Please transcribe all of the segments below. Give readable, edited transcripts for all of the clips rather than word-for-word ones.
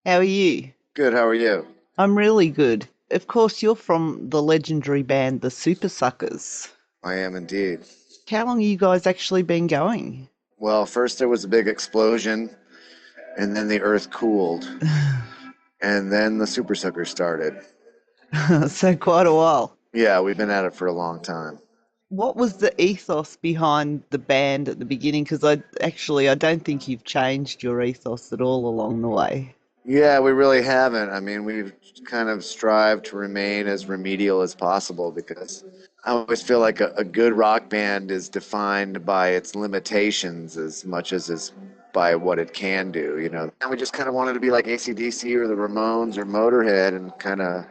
How are you? Good, how are you? I'm really good. Of course, you're from the legendary band, the Supersuckers. I am indeed. How long have you guys actually been going? Well, first there was a big explosion, and then the earth cooled, and then the Supersuckers started. So quite a while. Yeah, we've been at it for a long time. What was the ethos behind the band at the beginning? Because I don't think you've changed your ethos at all along the way. Yeah, we really haven't. I mean, we've kind of strived to remain as remedial as possible because I always feel like a good rock band is defined by its limitations as much as is by what it can do, you know. And we just kind of wanted to be like AC/DC or the Ramones or Motorhead and kind of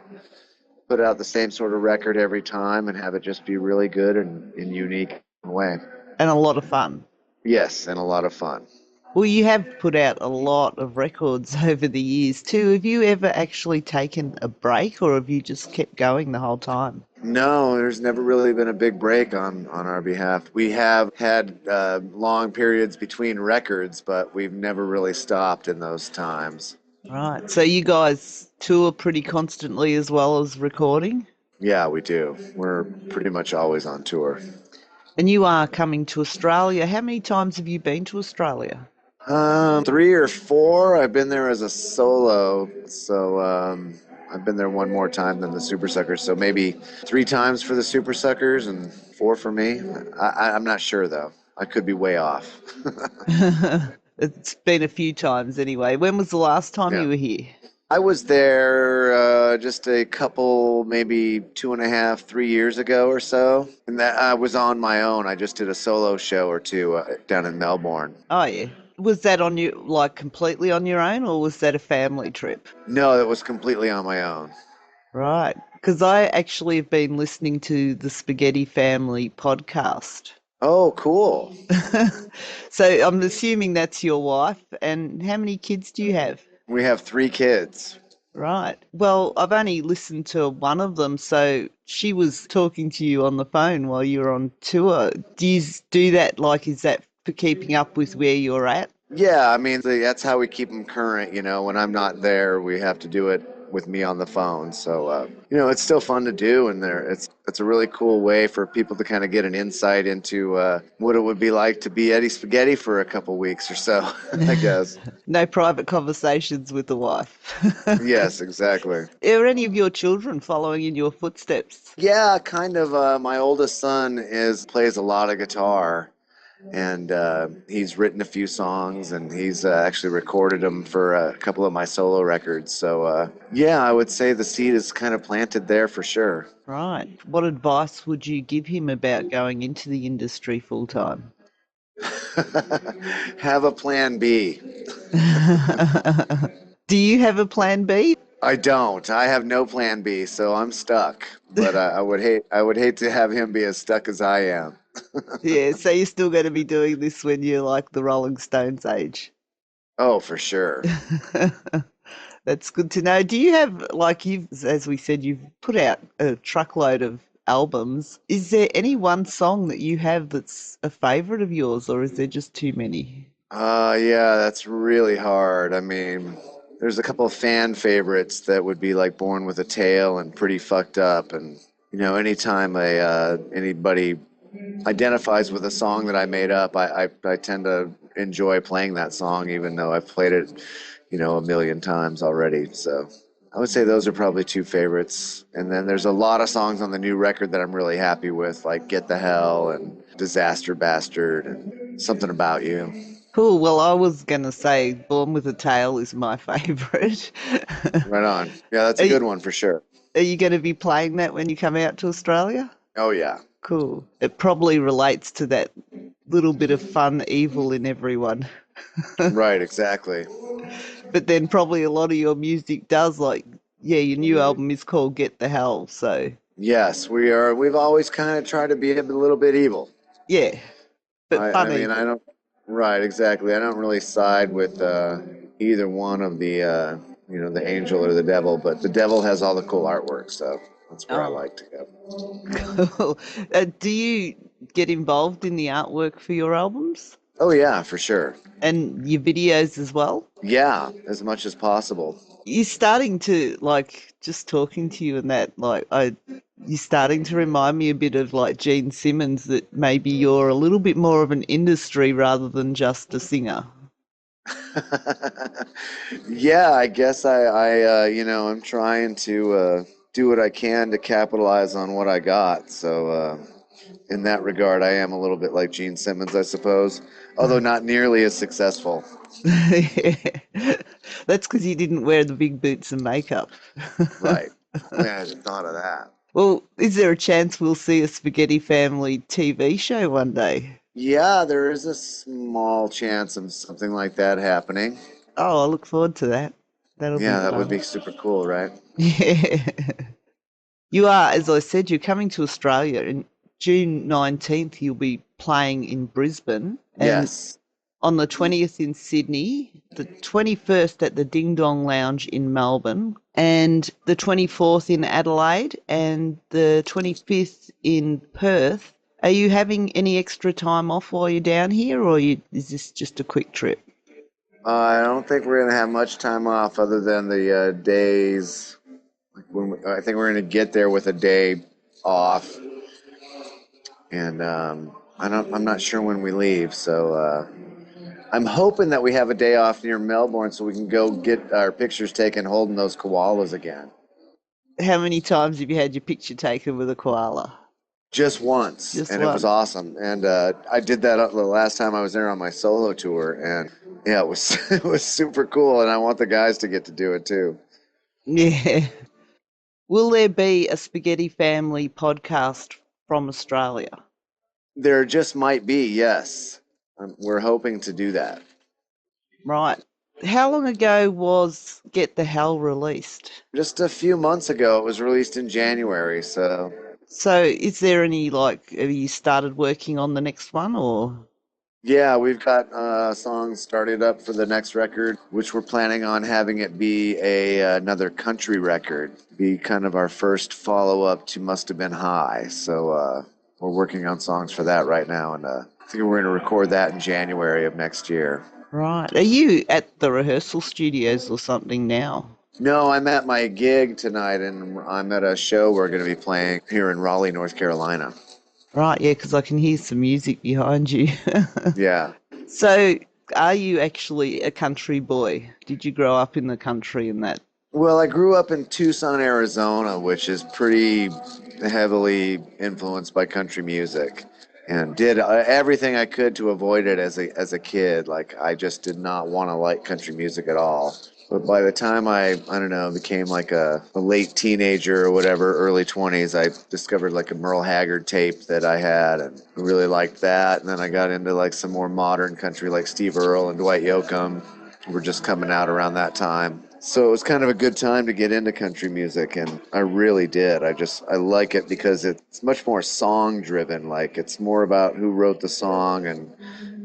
put out the same sort of record every time and have it just be really good and unique way. And a lot of fun. Yes, and a lot of fun. Well, you have put out a lot of records over the years too. Have you ever actually taken a break or have you just kept going the whole time? No, there's never really been a big break on our behalf. We have had long periods between records, but we've never really stopped in those times. Right. So you guys tour pretty constantly as well as recording? Yeah, we do. We're pretty much always on tour. And you are coming to Australia. How many times have you been to Australia? Three or four. I've been there as a solo, so I've been there one more time than the Super Suckers. So maybe three times for the Super Suckers and four for me. I'm not sure though. I could be way off. It's been a few times anyway. When was the last time Yeah. you were here? I was there just a couple, maybe 2.5, 3 years ago or so, and that I was on my own. I just did a solo show or two down in Melbourne. Oh, yeah. Was that on you, like completely on your own, or was that a family trip? No, it was completely on my own. Right. Because I actually have been listening to the Spaghetti Family podcast. Oh, cool. So I'm assuming that's your wife. And how many kids do you have? We have three kids. Right. Well, I've only listened to one of them, so she was talking to you on the phone while you were on tour. Do you do that? Like, is that for keeping up with where you're at? Yeah, I mean, that's how we keep them current. You know, when I'm not there, we have to do it with me on the phone. So, it's still fun to do, and it's a really cool way for people to kind of get an insight into what it would be like to be Eddie Spaghetti for a couple weeks or so, I guess. No private conversations with the wife. Yes, exactly. Are any of your children following in your footsteps? Yeah, kind of. My oldest son is plays a lot of guitar, and he's written a few songs, and he's actually recorded them for a couple of my solo records. So yeah, I would say the seed is kind of planted there for sure. Right. What advice would you give him about going into the industry full time? Have a plan B. Do you have a plan B? I don't. I have no plan B, so I'm stuck. But I would hate to have him be as stuck as I am. Yeah, so you're still going to be doing this when you're like the Rolling Stones age. Oh, for sure. That's good to know. Do you have, like as we said, you've put out a truckload of albums. Is there any one song that you have that's a favorite of yours, or is there just too many? Yeah, that's really hard. I mean, there's a couple of fan favorites that would be like Born with a Tail and Pretty Fucked Up. And, anytime anybody identifies with a song that I made up, I tend to enjoy playing that song, even though I've played it, a million times already. So I would say those are probably two favorites. And then there's a lot of songs on the new record that I'm really happy with, like Get the Hell and Disaster Bastard and Something About You. Cool. Well, I was going to say Born with a Tail is my favorite. Right on. Yeah, that's Are a you, good one for sure. are you going to be playing that when you come out to Australia? Oh, yeah. Cool. It probably relates to that little bit of fun evil in everyone. Right, exactly. But then probably a lot of your music does like, yeah, your new album is called Get the Hell. So Yes, we are. We've always kind of tried to be a little bit evil. yeah, but I fun mean, I evil. don't. Right, exactly. I don't really side with either one of the angel or the devil, but the devil has all the cool artwork, so that's where I Oh, like to go. cool. Do you get involved in the artwork for your albums? Oh yeah, for sure. And your videos as well? Yeah, as much as possible. You're starting to like just talking to you and that, you're starting to remind me a bit of like Gene Simmons, that maybe you're a little bit more of an industry rather than just a singer. Yeah, I guess I'm trying to do what I can to capitalize on what I got. So, in that regard, I am a little bit like Gene Simmons, I suppose, although not nearly as successful. That's because you didn't wear the big boots and makeup. Right. If only I had thought of that. Well, is there a chance we'll see a Spaghetti Family TV show one day? Yeah, there is a small chance of something like that happening. Oh, I look forward to that. That'll be Yeah, that would fun. be super cool, right? Yeah. You are, as I said, you're coming to Australia in June 19th. You'll be playing in Brisbane, and Yes. on the 20th in Sydney, the 21st at the Ding Dong Lounge in Melbourne, and the 24th in Adelaide, and the 25th in Perth. Are you having any extra time off while you're down here, or is this just a quick trip? I don't think we're gonna have much time off other than the days. I think we're gonna get there with a day off, and I'm not sure when we leave. So I'm hoping that we have a day off near Melbourne so we can go get our pictures taken holding those koalas again. How many times have you had your picture taken with a koala? Just once, Just and it was one. awesome. And I did that the last time I was there on my solo tour, and yeah, it was it was super cool. And I want the guys to get to do it too. Yeah. Will there be a Spaghetti Family podcast from Australia? There just might be, yes. We're hoping to do that. Right. How long ago was Get the Hell released? Just a few months ago, it was released in January, so So is there any like, have you started working on the next one or? yeah, we've got songs started up for the next record, which we're planning on having it be another country record, be kind of our first follow up to Must Have Been High. So we're working on songs for that right now, and I think we're going to record that in January of next year. Right. Are you at the rehearsal studios or something now? No, I'm at my gig tonight, and I'm at a show we're going to be playing here in Raleigh, North Carolina. Right, yeah, because I can hear some music behind you. Yeah. So are you actually a country boy? Did you grow up in the country and that? Well, I grew up in Tucson, Arizona, which is pretty heavily influenced by country music, and did everything I could to avoid it as a kid. Like I just did not want to like country music at all. But by the time I don't know, became like a late teenager or whatever, early 20s, I discovered like a Merle Haggard tape that I had and really liked that. And then I got into like some more modern country like Steve Earle and Dwight Yoakam were just coming out around that time. So it was kind of a good time to get into country music, and I really did. I like it because it's much more song driven. Like it's more about who wrote the song and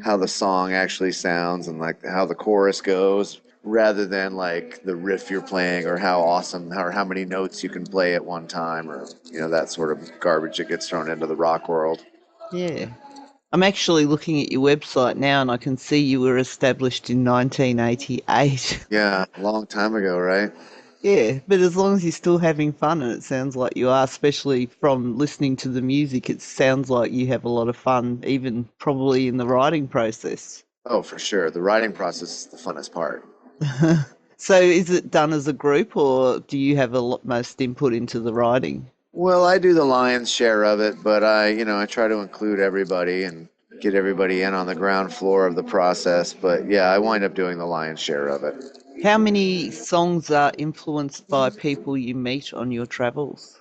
how the song actually sounds and like how the chorus goes rather than like the riff you're playing or how awesome or how many notes you can play at one time or that sort of garbage that gets thrown into the rock world. Yeah. I'm actually looking at your website now and I can see you were established in 1988. Yeah, a long time ago, right? Yeah, but as long as you're still having fun, and it sounds like you are, especially from listening to the music, it sounds like you have a lot of fun, even probably in the writing process. Oh, for sure. The writing process is the funnest part. So is it done as a group or do you have a lot most input into the writing? Well, I do the lion's share of it, but I try to include everybody and get everybody in on the ground floor of the process. But yeah, I wind up doing the lion's share of it. How many songs are influenced by people you meet on your travels?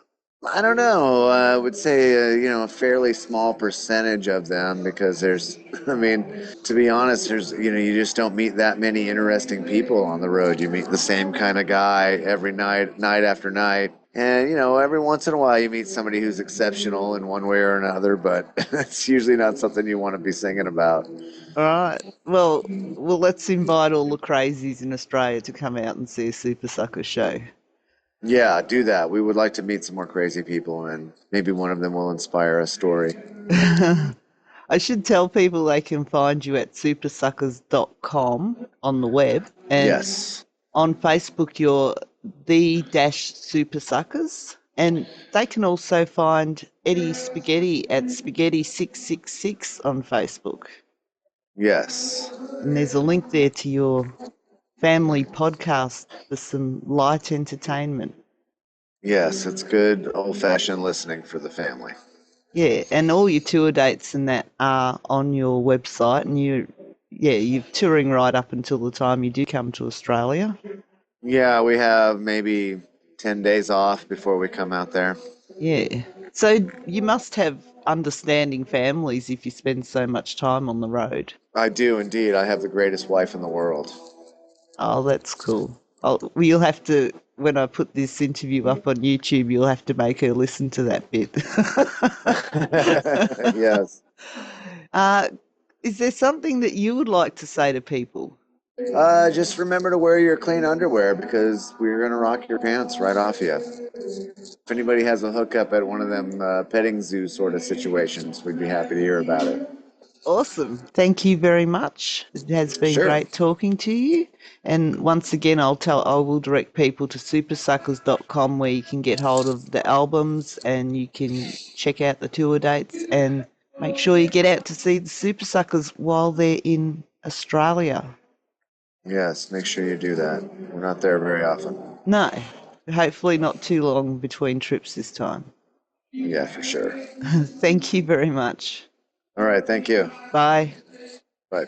I don't know. I would say, a fairly small percentage of them because there's, I mean, to be honest, you just don't meet that many interesting people on the road. You meet the same kind of guy every night, night after night. And, every once in a while you meet somebody who's exceptional in one way or another, but it's usually not something you want to be singing about. All right. Well, let's invite all the crazies in Australia to come out and see a Super Sucker show. Yeah, do that. We would like to meet some more crazy people, and maybe one of them will inspire a story. I should tell people they can find you at supersuckers.com on the web, and Yes. on Facebook you're the dash supersuckers, and they can also find Eddie Spaghetti at Spaghetti666 on Facebook. Yes. And there's a link there to your family podcast for some light entertainment. Yes, it's good old-fashioned listening for the family. Yeah, and all your tour dates and that are on your website, and you're touring right up until the time you do come to Australia. Yeah, we have maybe 10 days off before we come out there. Yeah. So you must have understanding families if you spend so much time on the road. I do indeed. I have the greatest wife in the world. Oh, that's cool. Well, you'll have to, when I put this interview up on YouTube, you'll have to make her listen to that bit. Yes. uh, is there something that you would like to say to people? Just remember to wear your clean underwear because we're going to rock your pants right off you. If anybody has a hookup at one of them petting zoo sort of situations, we'd be happy to hear about it. Awesome. Thank you very much. It has been Sure. great talking to you. And once again, I will direct people to supersuckers.com where you can get hold of the albums and you can check out the tour dates and make sure you get out to see the Supersuckers while they're in Australia. Yes, make sure you do that. We're not there very often. No, hopefully not too long between trips this time. Yeah, for sure. Thank you very much. All right, thank you. Bye. Bye.